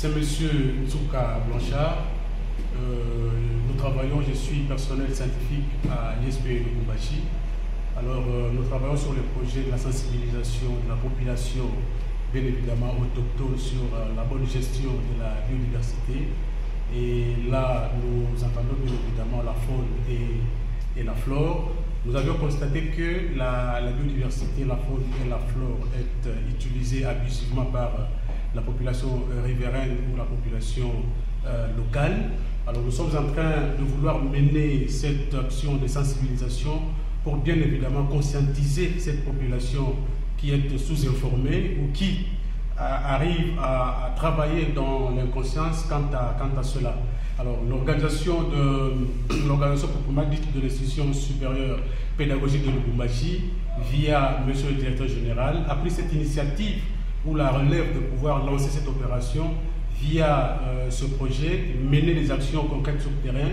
C'est Monsieur Ntsuka Blanchard. Nous travaillons, je suis personnel scientifique à l'ISP Lubumbashi. Alors, nous travaillons sur le projet de la sensibilisation de la population, bien évidemment autochtone, sur la bonne gestion de la biodiversité. Et là, nous entendons bien évidemment la faune et la flore. Nous avions constaté que la biodiversité, la faune et la flore est utilisée abusivement par la population riveraine ou la population locale. Alors nous sommes en train de vouloir mener cette action de sensibilisation pour bien évidemment conscientiser cette population qui est sous-informée ou qui arrive à travailler dans l'inconscience quant à cela. Alors l'organisation proprement dite de l'institution supérieure pédagogique de Lubumbashi, via Monsieur le directeur général, a pris cette initiative ou la relève de pouvoir lancer cette opération via ce projet, mener des actions concrètes sur le terrain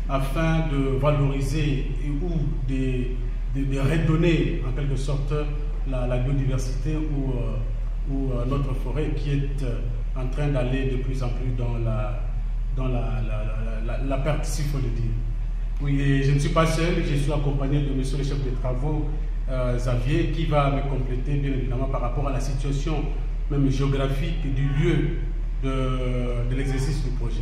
afin de valoriser ou de redonner en quelque sorte la biodiversité ou notre forêt qui est en train d'aller de plus en plus dans la perte, s'il faut le dire. Oui, et je ne suis pas seul, je suis accompagné de monsieur le chef de travaux, Xavier, qui va me compléter bien évidemment par rapport à la situation même géographique du lieu de l'exercice du projet.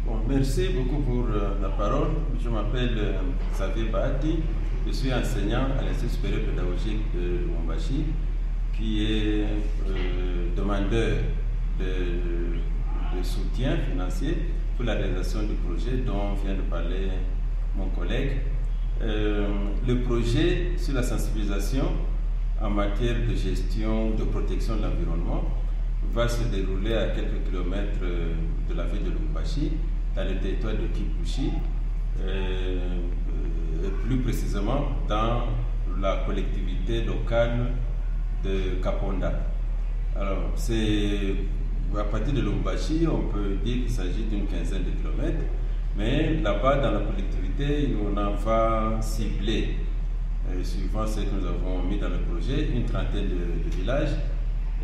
Bon, merci beaucoup pour la parole. Je m'appelle Xavier Bahati, je suis enseignant à l'Institut supérieur pédagogique de Lubumbashi, qui est demandeur de soutien financier pour la réalisation du projet dont vient de parler mon collègue. Le projet sur la sensibilisation en matière de gestion, de protection de l'environnement va se dérouler à quelques kilomètres de la ville de Lubumbashi, dans le territoire de Kipushi, plus précisément dans la collectivité locale de Kaponda. Alors, c'est à partir de Lubumbashi, on peut dire qu'il s'agit d'une quinzaine de kilomètres, mais là-bas, dans la collectivité, on en va cibler, suivant ce que nous avons mis dans le projet, une trentaine de villages.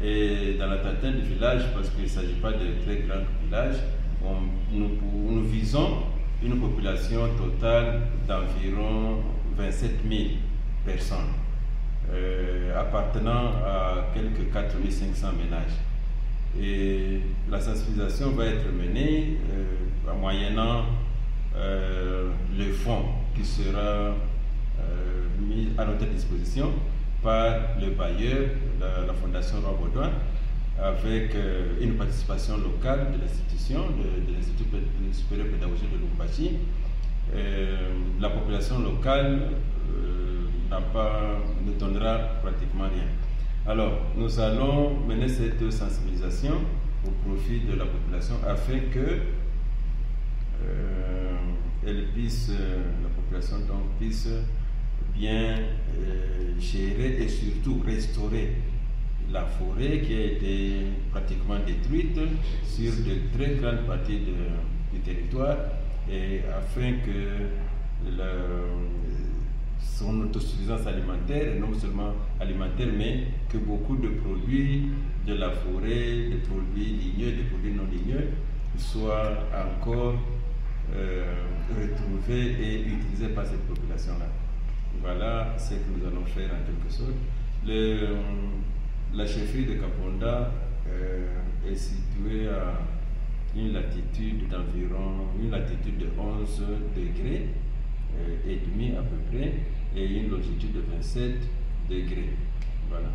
Et dans la trentaine de villages, parce qu'il ne s'agit pas de très grands villages, nous visons une population totale d'environ 27 000 personnes, appartenant à quelques 4 500 ménages. Et la sensibilisation va être menée en moyennant le fonds qui sera mis à notre disposition par le bailleur, la Fondation Roi Baudouin, avec une participation locale de l'institution, de l'Institut supérieur pédagogique de Lubumbashi. La population locale ne donnera pratiquement rien. Alors, nous allons mener cette sensibilisation au profit de la population afin que la population puisse bien gérer et surtout restaurer la forêt qui a été pratiquement détruite sur de très grandes parties du territoire, et afin que son autosuffisance alimentaire, et non seulement alimentaire, mais que beaucoup de produits de la forêt, des produits ligneux, des produits non ligneux, soient encore retrouvés et utilisés par cette population-là. Voilà ce que nous allons faire en quelque sorte. La chefferie de Kaponda est située à une latitude de 11 degrés et demi à peu près, et une longitude de 27 degrés. Voilà.